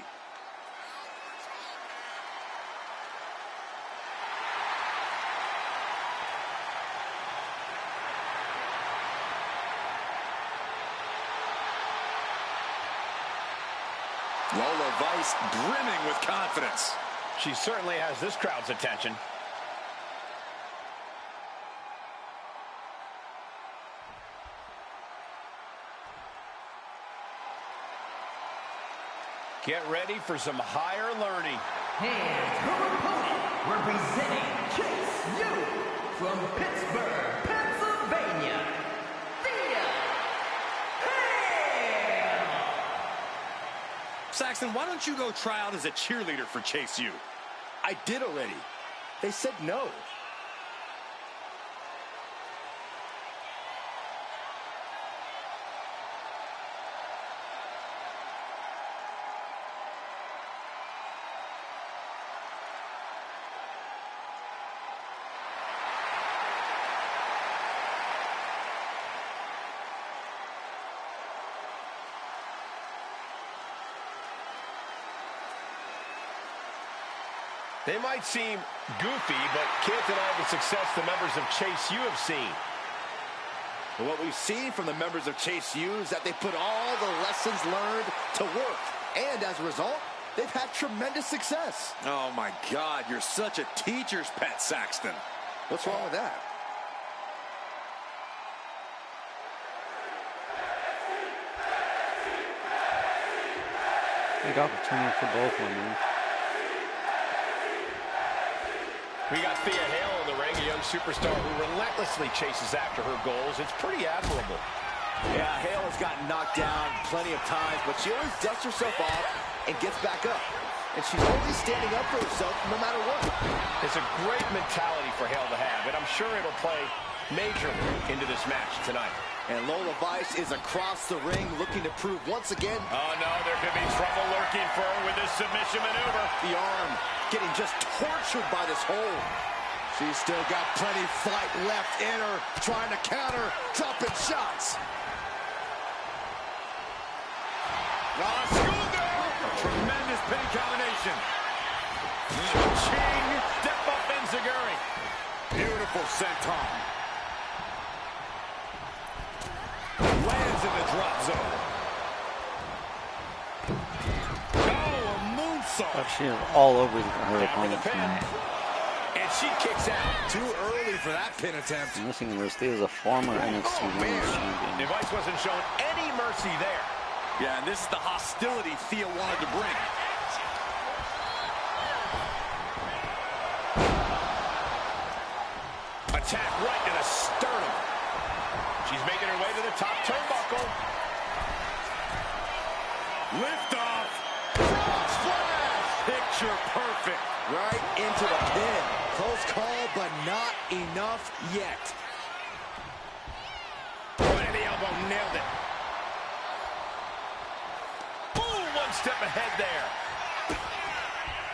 Lola Vice brimming with confidence. She certainly has this crowd's attention. Get ready for some higher learning. And her opponent, representing Chase U from Pittsburgh, Pennsylvania, Thea Hale. Saxton, why don't you go try out as a cheerleader for Chase U? I did already. They said no. They might seem goofy, but can't deny the success the members of Chase U have seen. But what we've seen from the members of Chase U is that they put all the lessons learned to work. And as a result, they've had tremendous success. Oh my God, you're such a teacher's pet, Saxton. What's wrong with that? Big opportunity for both women. We got Thea Hale in the ring, a young superstar who relentlessly chases after her goals. It's pretty admirable. Yeah, Hale has gotten knocked down plenty of times, but she always dusts herself off and gets back up. And she's always standing up for herself no matter what. It's a great mentality for Hale to have, and I'm sure it'll play majorly into this match tonight. And Lola Vice is across the ring looking to prove once again. Oh no, there could be trouble lurking for her with this submission maneuver. The arm getting just tortured by this hold. She's still got plenty fight left in her, trying to counter, dropping shots. Tremendous pin combination. Ching, step up enziguri. Beautiful senton. Lands in the drop zone. Oh, a moonsault. But she is all over her opponent tonight. And she kicks out. Too early for that pin attempt. Missing this, Thea is a former NXT Women's Champion. Device wasn't shown any mercy there. Yeah, and this is the hostility Thea wanted to bring. Attack right to the sternum. She's making her way to the top turnbuckle. Lift off. Frog splash. Picture perfect. Right into the pin. Close call, but not enough yet. Right in the elbow, nailed it. One step ahead there.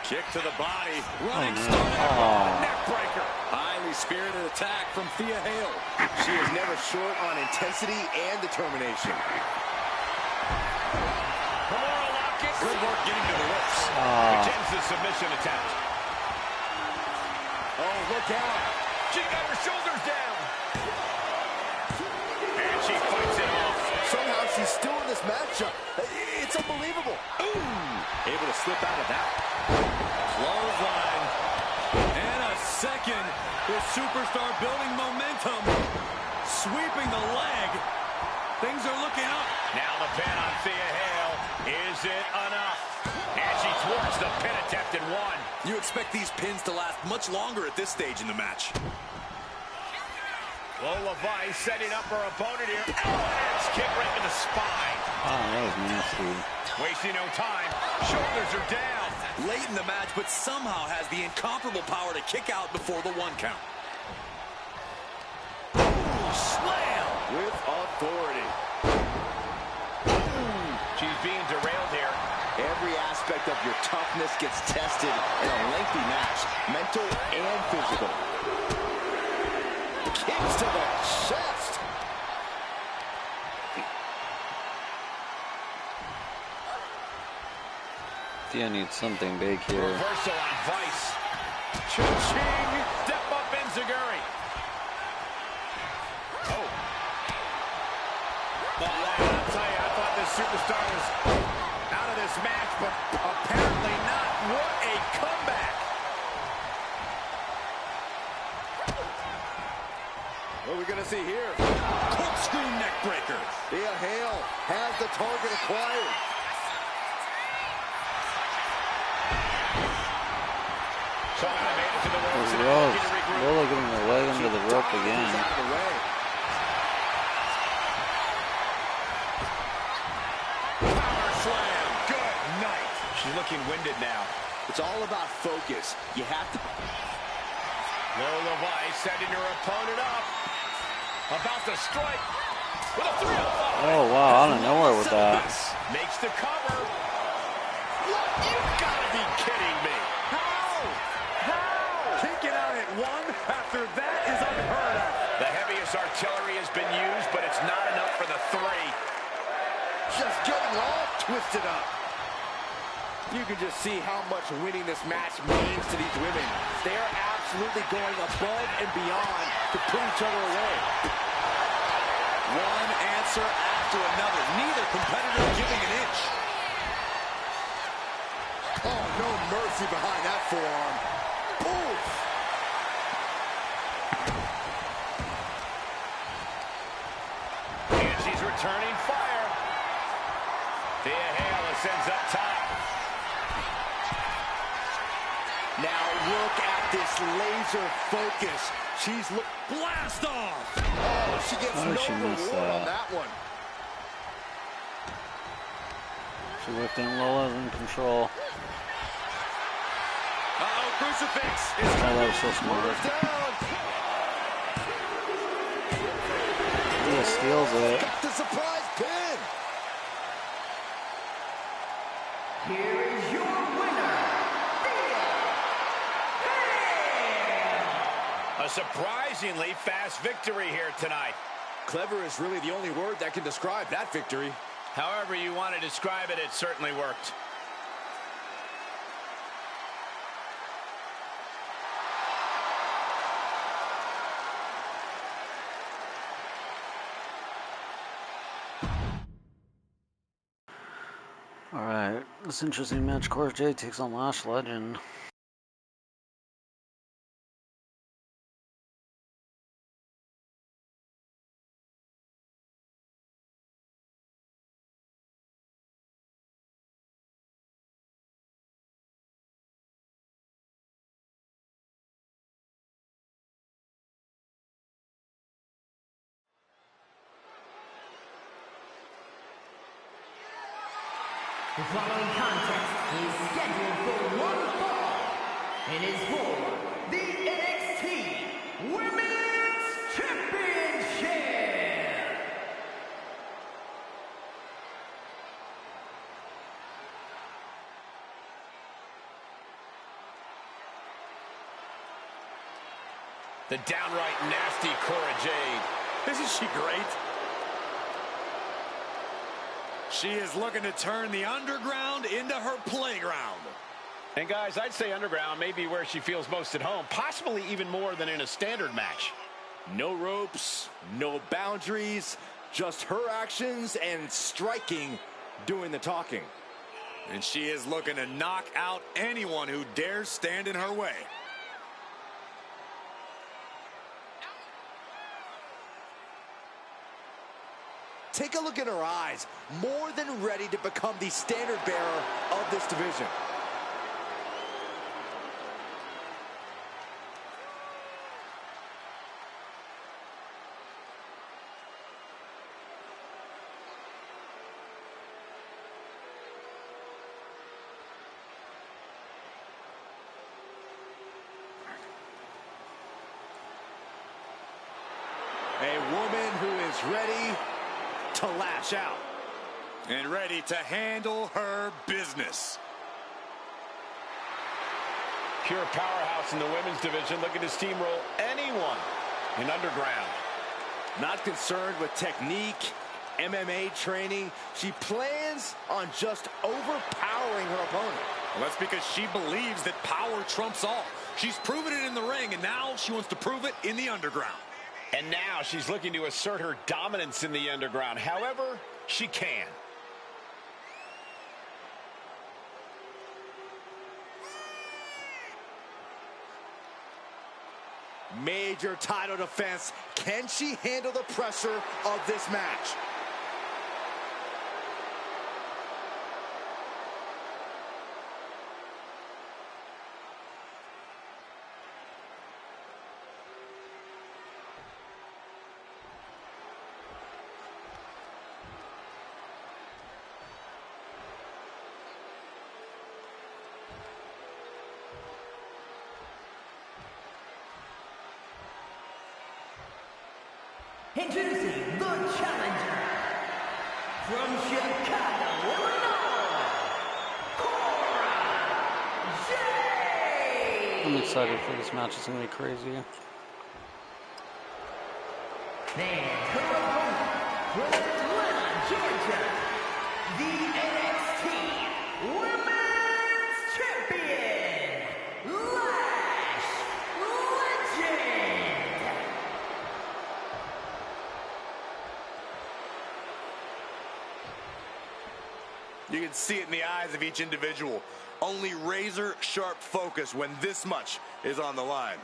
Kick to the body. Running no. start. Neck breaker. Highly spirited attack from Thea Hale. She is never short on intensity and determination. Kimura lock-in. Good work getting to the ropes. Begins the submission attempt. Oh, look out. She got her shoulders down. And she fights it off. Somehow she's still in this matchup. It's unbelievable. Ooh. Able to slip out of that. Clothesline. And a second. This superstar building momentum. Sweeping the leg. Things are looking up. Now the pin on Thea Hale. Is it enough? And she thwarts the pin attempt in one. You expect these pins to last much longer at this stage in the match. Lola Vice setting up her opponent here. Elbow kick right to the spine. Oh, that was nasty. Wasting no time. Shoulders are down. Late in the match, but somehow has the incomparable power to kick out before the 1 count. Slam! With authority. She's being derailed here. Every aspect of your toughness gets tested in a lengthy match, mental and physical. Kicks to the chest. Thea needs something big here. Reversal on Vice. Cha-ching! Step up Enziguri. Oh. I'll tell you, I thought this superstar was out of this match, but apparently not. What a comeback. What are we going to see here? Corkscrew neck breaker. Thea Hale has the target acquired. Somehow made it to the ropes. Lola getting her leg under the rope again. Power slam. Good night. She's looking winded now. It's all about focus. You have to... Lola Vice setting her opponent up. About to strike. With a 3-5. Oh, wow, out of nowhere with that. Makes the cover. What? You've got to be kidding me. Kicking out at 1 after that is unheard of. The heaviest artillery has been used, but it's not enough for the 3. Just getting all twisted up. You can just see how much winning this match means to these women. They're absolutely going above and beyond to put each other away. One answer after another. Neither competitor giving an inch. Oh, no mercy behind that forearm. Oof. And she's returning fire. Thea Hale ascends up top. Now look at this laser focus. She's Blast off! Oh, she gets How no did she miss reward that? on that one. She whipped in. Lola's in control. Uh-oh, crucifix. Oh, that was so smart. Down. Thea steals it. Got the surprise pin. Here is your winner, Thea Hale. A surprisingly fast victory here tonight. Clever is really the only word that can describe that victory. However you want to describe it, it certainly worked. Alright, this interesting match. Cora Jade takes on Lash Legend. The following contest is scheduled for 1 fall and is for the NXT Women's Championship. The downright nasty Cora Jade. Isn't she great? She is looking to turn the underground into her playground. And guys, I'd say underground may be where she feels most at home, possibly even more than in a standard match. No ropes, no boundaries, just her actions and striking doing the talking. And she is looking to knock out anyone who dares stand in her way. Take a look at her eyes, more than ready to become the standard bearer of this division. A woman who is ready to lash out. And ready to handle her business. Pure powerhouse in the women's division, looking to steamroll anyone in Underground. Not concerned with technique, MMA training. She plans on just overpowering her opponent. Well, that's because she believes that power trumps all. She's proven it in the ring, and now she wants to prove it in the Underground. And now she's looking to assert her dominance in the Underground, however she can. Major title defense. Can she handle the pressure of this match? Introducing the challenger from Chicago, Illinois, Cora Jade. I'm excited for this match. It's going to be crazy. And her opponent from Atlanta, Georgia, the NXT Women's Champion, Lash Legend. You can see it in the eyes of each individual. Only razor-sharp focus when this much is on the line.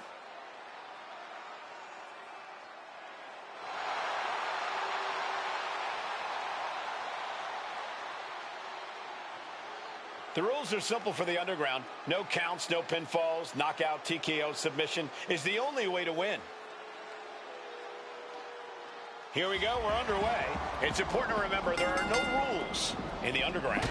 The rules are simple for the Underground. No counts, no pinfalls, knockout, TKO, submission is the only way to win. Here we go, we're underway. It's important to remember there are no rules in the Underground.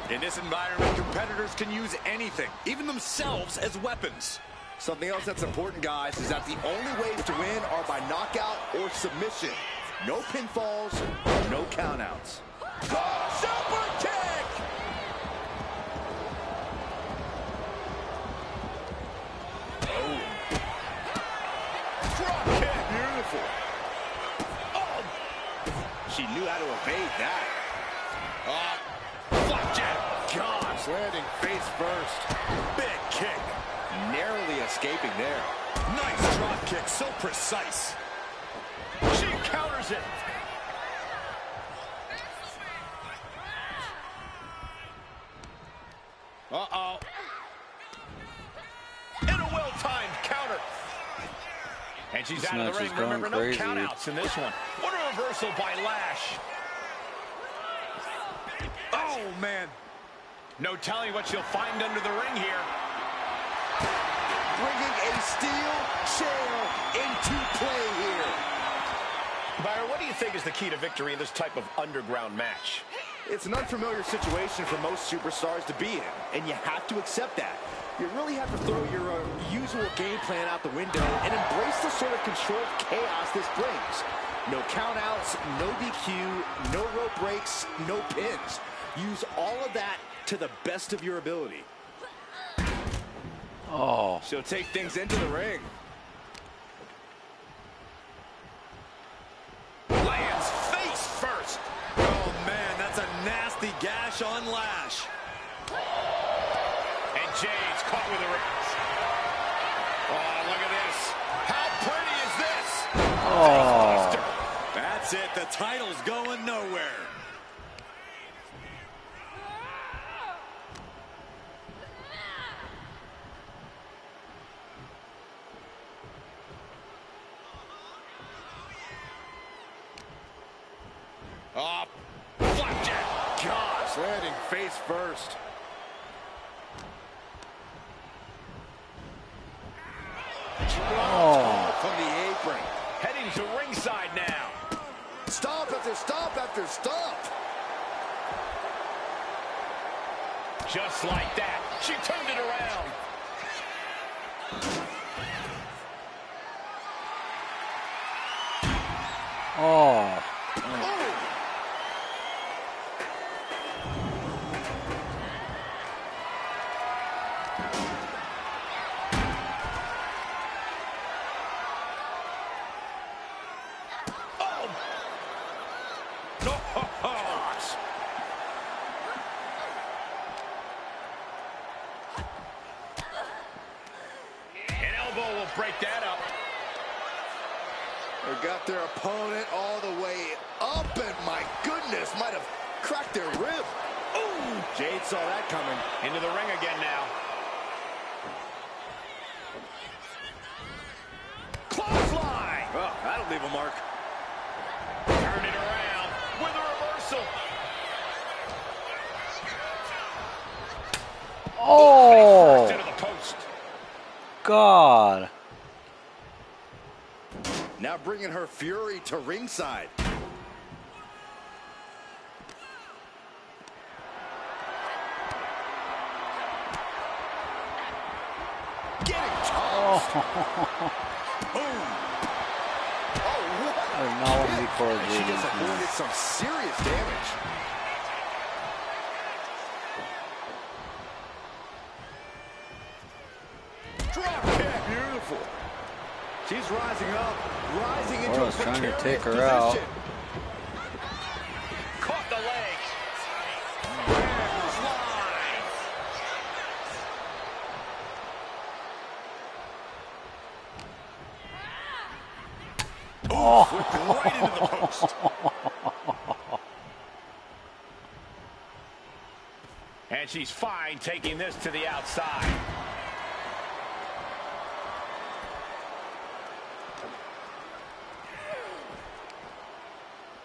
In this environment, competitors can use anything, even themselves, as weapons. Something else that's important, guys, is that the only ways to win are by knockout or submission. No pinfalls, no countouts. Super kick! Oh. Drop kick! Beautiful. Oh! She knew how to evade that. Flapjack! Gosh, landing face first. Big kick. Narrowly escaping there. Nice drop kick, so precise. She counters it. Uh-oh. And a well-timed counter. And she's This out of match the ring. is going Remember, crazy. no countouts in this one. What a reversal by Lash. Oh, man. No telling what she'll find under the ring here. Bringing a steel chair into play here. Byron, what do you think is the key to victory in this type of Underground match? It's an unfamiliar situation for most superstars to be in, and you have to accept that. You really have to throw your usual game plan out the window and embrace the sort of controlled chaos this brings. No countouts, no DQ, no rope breaks, no pins. Use all of that to the best of your ability. Oh, She'll take things into the ring. Lands face first. Oh, man, that's a nasty gash on Lash. And Jade's caught with the rings. Oh, look at this. How pretty is this? oh, That's it. The title's going nowhere. Oh, flapjack. Gosh, landing face first. oh. From the apron. Heading to ringside now. Stomp after stomp after stomp. Just like that. She turned it around. Oh. An elbow will break that up. They got their opponent all the way up, and my goodness, might have cracked their rib. Ooh, Jade saw that coming. Into the ring again now. Clothesline! Oh, that'll leave a mark. Turn it around with a reversal. Oh. First into the post. God. Now bringing her fury to ringside. Getting tossed. Boom. Oh, what? I did not want to be And coordinated. she just avoided some serious damage. Drop kick. Beautiful. She's rising up, rising into Laura's a trying to precarious take her position. out. Caught the leg. Oh. Flipped right into the post. And she's fine taking this to the outside.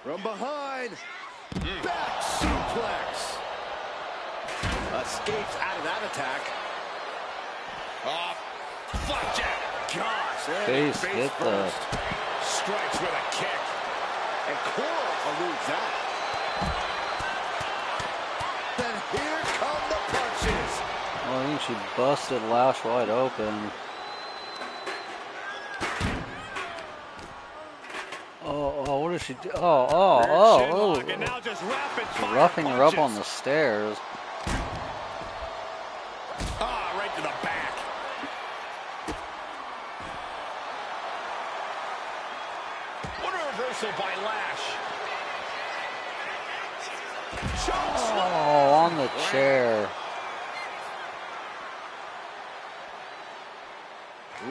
From behind, back suplex. Escapes out of that attack. Off. Flapjack. Gosh, and Face hit the. Strikes with a kick. And Coral eludes that. Then here come the punches. Oh, I think she busted Lash wide open. Oh, what did she do? Oh. And now just rapid She's fire roughing her up punches. on the stairs. Ah, right to the back. What a reversal by Lash. Oh, on the chair.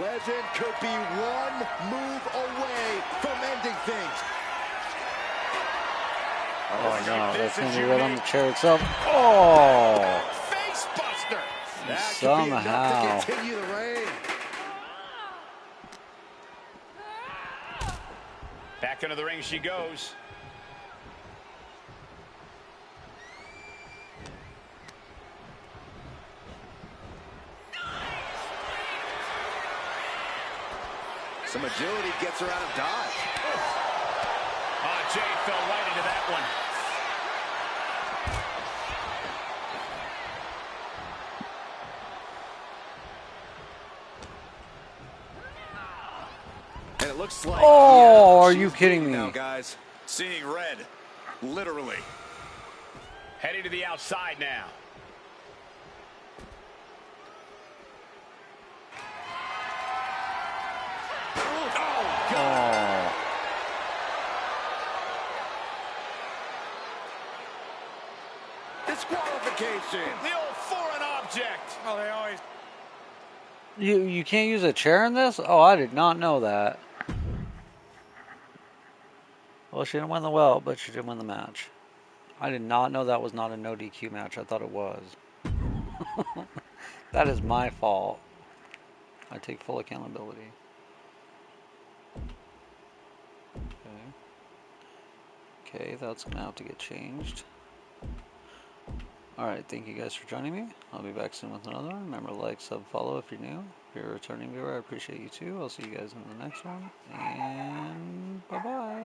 Legend could be one move away from ending things. Oh no, that's gonna be right on the chair itself. Oh, Face buster. That could be enough somehow. to continue the reign. Back into the ring she goes. Some agility gets her out of dodge. Ah, Jade fell right into that one. And it looks like Oh, are you she's kidding bleeding me? now, guys. Seeing red, literally. Heading to the outside now. Oh. Disqualification. The old foreign object. Oh, they always. You can't use a chair in this? Oh, I did not know that. Well, she didn't win the belt, but she did win the match. I did not know that was not a no DQ match. I thought it was. That is my fault. I take full accountability. Okay, that's gonna have to get changed. Alright, thank you guys for joining me. I'll be back soon with another one. Remember to like, sub, follow if you're new. If you're a returning viewer, I appreciate you too. I'll see you guys in the next one. And bye-bye.